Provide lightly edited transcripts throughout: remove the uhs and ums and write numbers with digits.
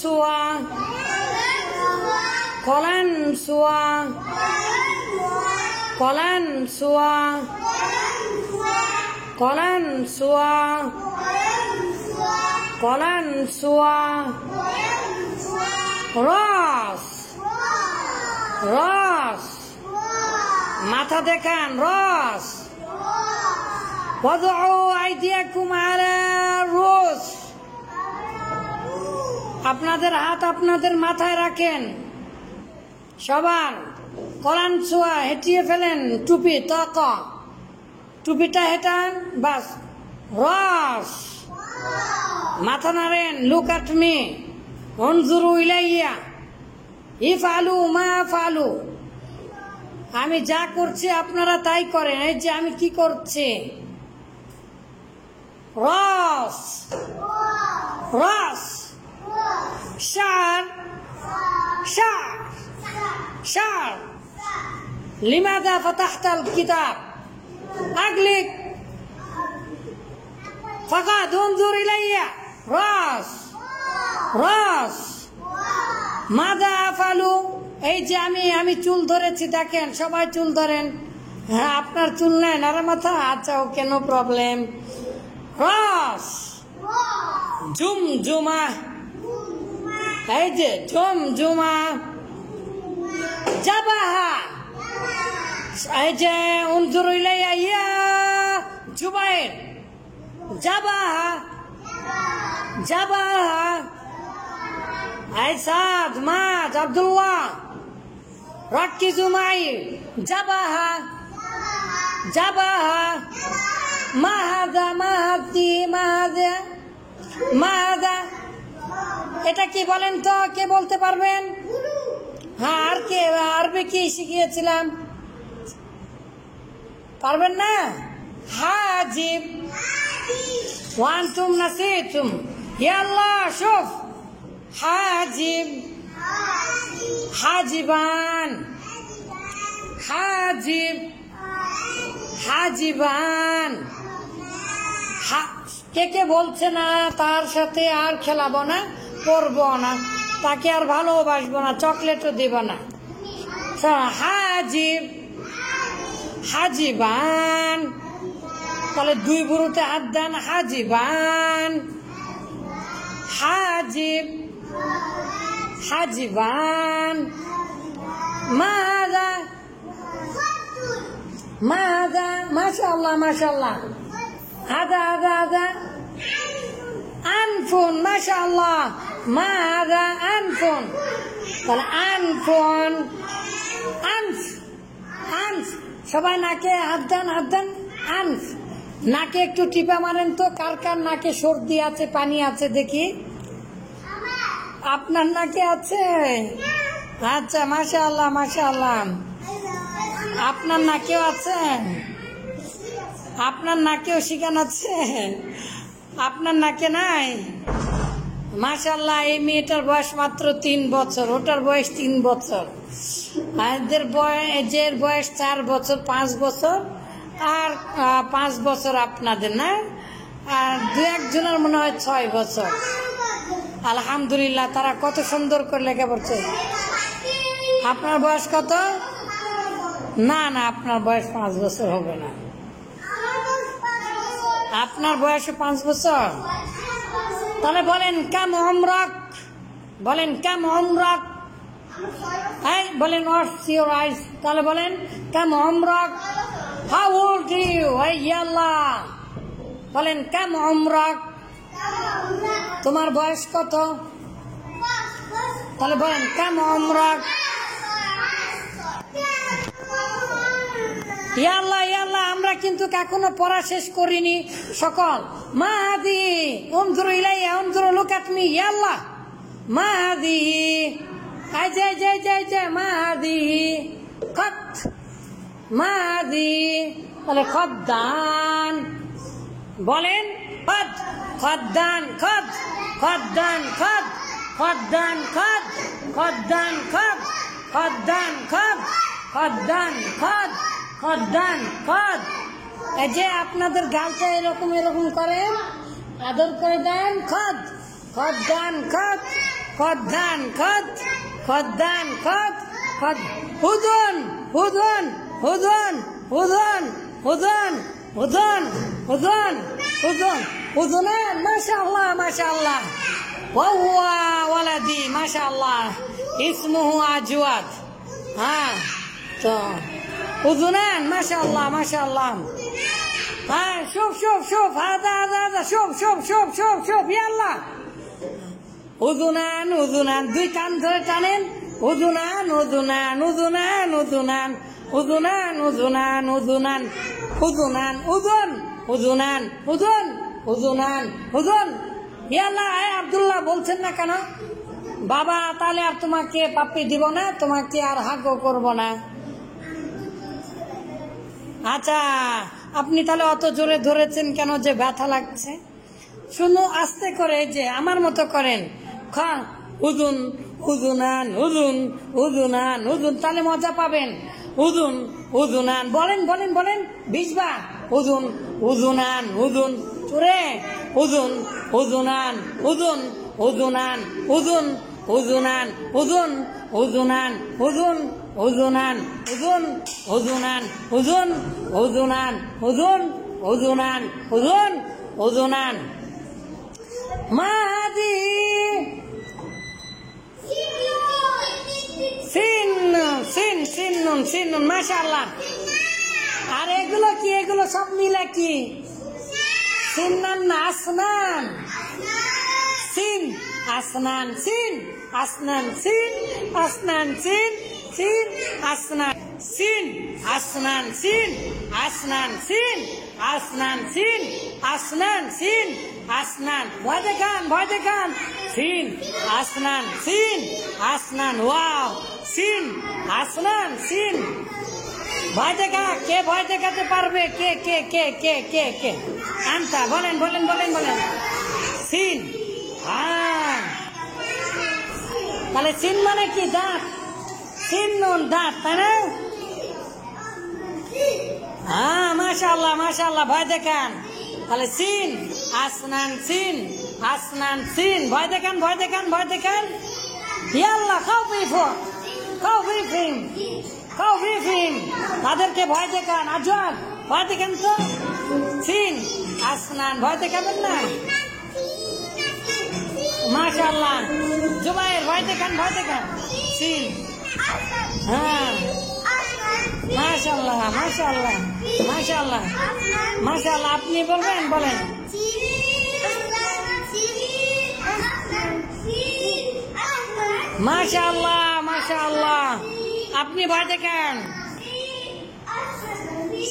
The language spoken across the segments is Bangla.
সুয়া কলান সুয়া কলান সুয়া কলান সুয়া কলান সুয়া রস রস মাথা দেখান রস وضعوا أيديكم على الرؤوس আপনাদের হাত আপনাদের মাথায় রাখেন সবার কোরআন ছোঁয়া হেঁটিয়ে ফেলেন টুপি তাকা টুপিটা হেঁটান বাস রস মাথা নাড়েন লুক অ্যাট মি উনজুরু ইলাইয়া ইফআলু মা আফআলু আমি যা করছি আপনারা তাই করেন এই যে আমি কি করছি রস রস শার শার শার লিমাযা ফাতাহতাল কিতাব আগলিক ফাকাদ উনজুর ইলাইয়া রস রস মাযা আফআলু এই যে আমি চুল ধরেছি দেখেন সবাই চুল ধরেন হ্যাঁ আপনার চুল নেই না মাথা আচ্ছা ওকে নো প্রবলেম রস জুমজুমা এই যে জুমজুমা জাবাহা এই যে উনজুর ইলাইয়া ইয়া জুবাইর জাবাহা জাবাহা এই সাদ মাদ আব্দুল্লাহ রকিজু মাই জাবাহা জাবাহা মাহাদা মাহাদি মাহাদা মাহাদা এটা কি বলেন তো কে বলতে পারবেন হ্যাঁ আর কে আরবি কি শিখিয়েছিলাম পারবেন না হাজিব ওয়ান্তুম নাসিতুম ইয়াল্লাহ শুফ হাজিব হাজিবান হাজিব হাজিবান কে কে বলছে না তার সাথে আর খেলাবো না পড়বো না তাকে আর ভালোবাসবো না চকলেটও দিব না হাজিব হাজিবান তাহলে দুই বুড়োতে হাত দেন হাজিবান হাজিব হাজিবান মাহাদা মাহাদা মাশাআল্লাহ মাশাআল্লাহ হাদা হাদা হাদা আনফুন মাশাআল্লাহ মাহাদা আনফুন তাহলে আনফুন আনফ আনফ সবাই নাকে হাত দেন আনফ নাকে একটু টিপা মারেন তো কার কার নাকে সর্দি আছে পানি আছে দেখি আপনার নাকে আছে আচ্ছা মাশাআল্লাহ মাশাআল্লাহ আপনার নাকেও আছে আপনার নাকেও শিখান আছে আপনার নাকে নাই মাশাআল্লাহ এই মেয়েটার বয়স মাত্র 3 বছর ওটার বয়স 3 বছর এদের বয়স 4 বছর 5 বছর আর 5 বছর আপনাদের না আর দু একজনের মনে হয় 6 বছর আলহামদুলিল্লাহ তারা কত সুন্দর করে লেখা পড়ছে আপনার বয়স কত না না আপনার বয়স 5 বছর হবে না আপনার বয়স 5 বছর তাহলে বলেন কাম উমরাক বলেন কাম উমরাক এই বলেন হোয়াটস ইওর আইজ তাহলে বলেন কাম উমরাক হাউ ওল্ড ইউ এই আল্লাহ বলেন কাম উমরাক তোমার বয়স কত তাহলে বলেন কাম উমরাক ইয়া আল্লাহ আমরা কিন্তু এখনো পড়া শেষ করিনি সকল মাহাদি উনজুরু ইলাইয়া উনজুরু লুক অ্যাট মি ইয়া আল্লাহ মাহাদি আই জয় মাহাদি কত মাহাদি তাহলে খদ্দান বলেন খদ খদ্দান খদ খদ্দান খদ খদ্দান খদ খদ্দান খদ খদ্দান খদ খদ্দান খদ খদ্দান খদ এই যে আপনাদের গালটা এরকম করেন আদর করে দেন খদ খদ্দান খদ খদ্দান খদ খদ্দান খদ খদ হুদন হুদন হুদন হুদন হুদন হুদন হুদন হুদন হুদনান মাশাআল্লাহ মাশাআল্লাহ ওয়া ওয়ালাদি মাশাআল্লাহ ইসমুহু আজওয়াদ হ্যাঁ তো হুদনান মাশাআল্লাহ মাশাআল্লাহ হ্যাঁ شوف هذا شوف يلا উদুনান উদুনান দুই কান ধরে টানেন উদুনান উদুনান উদুনান উদুনান উদুনান উদুনান উদুনান উদুনান উদুন উদুনান উদুন উদুনান উদুন ইয়াল্লাহ আব্দুল্লাহ বলছেন না কেন বাবা তাহলে আর তোমাকে পাপ্পি দিব না তোমাকে আর হাগও করব না আচ্ছা আপনি তাহলে অত জোরে ধরেছেন কেন যে ব্যথা লাগছে শুনো আস্তে করে যে আমার মতো করেন উদুন উদুনান উদুন উদুনান উদুন তাহলে মজা পাবেন উদুন উদুনান বলেন বলেন বলেন বিজবা উদুন উদুনান উদুন চুরে উদুন উদুনান উদুন উদুনান উদুন উদুনান উদুন উদুনান উদুন উদুনান উদুন উদুনান উদুন উদুনান উদুন উদুনান উদুন উদুনান মাদি সিন সিন সিন সিন মাশাআল্লাহ আর এগুলো কি এগুলো সব মিলে কি সিন্নান না আসনান সিন আসনান সিন আসনান সিন আসনান সিন সিন আসনান সিন আসনান সিন আসনান সিন আসনান সিন আসনান সিন আসনান ভয় দেখান সিন আসনান সিন আসনান ওয়াও সিন আসনান সিন ভয় দেখা কে ভয় দেখাতে পারবে কে কে কে কে কে কে আনতা বলেন বলেন বলেন বলেন সিন তাহলে সিন মানে কি দাঁত সিন নুন দাঁত তাই না হ্যাঁ মাশাআল্লাহ মাশাআল্লাহ ভয় দেখান তাহলে সিন আসনান সিন আসনান সিন ভয় দেখান ভয় দেখান ভয় দেখান ইয়াল্লাহ খাও ফিম তাদেরকে ভয় দেখান আজওয়াদ ভয় দেখান তো সিন আসনান ভয় দেখাবেন না মাশাআল্লাহ জুবাইর ভয় দেখান সিন হ্যাঁ মাশাআল্লাহ মাশাআল্লাহ মাশাআল্লাহ মাশাআল্লাহ আপনি বলবেন বলেন মাশাআল্লাহ মাশাআল্লাহ আপনি ভয় দেখান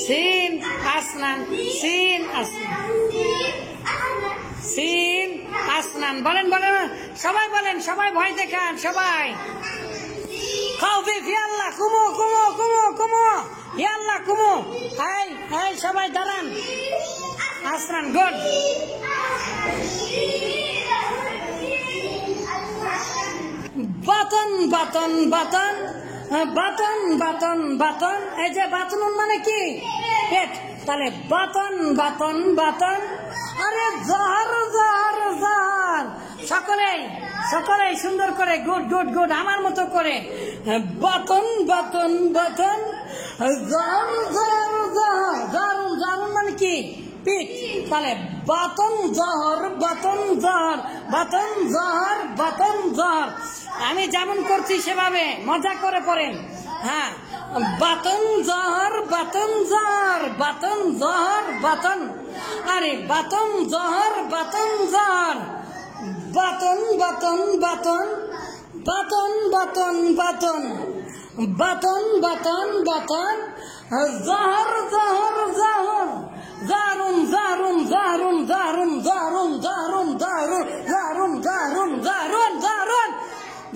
সিন আসনান সিন আসনান সিন আসনান বলেন বলেন সবাই বলেন সবাই ভয় দেখান সবাই খাও বিফ ইয়াল্লাহ কুমো ইয়াল্লাহ কুমো হাই সবাই দাঁড়ান আসনান গুড বাতন বাতন বাতন বাতন বাতন বাতন এই যে বাতন মানে কি পেট তাহলে বাতন বাতন বাতন আরে জহর জহর জহর সকলেই সুন্দর করে গুড গুড গুড আমার মতো করে বাতন বাতন বাতন জহর জহর জহর জারুন জারুন মানে কি পিঠ তাহলে বাতন জহর বাতন জহর বাতন জহর বাতন জহর আমি যেমন করছি সেভাবে মজা করে পড়েন হ্যাঁ বাতন জহর বাতন জহর বাতন জহর বাতন আরে বাতন জহর বাতন জহর বাতন বাতন বাতন বাতন বাতন বাতন বাতন বাতন বাতন জহর জহর জহর জারুন জারুন জারুন জারুন জারুন জারুন জারুন জারুন জারুন জারুন জারুন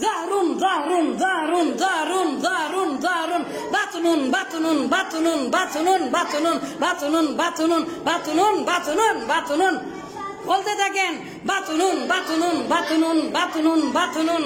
জারুন জারুন জারুন জারুন জারুন জারুন বাতনুন বাতনুন বাতনুন বাতনুন বাতনুন বাতনুন বাতনুন বাতনুন বাতনুন বাতনুন বলতে থাকেন বাতনুন বাতনুন বাতনুন বাতনুন বাতনুন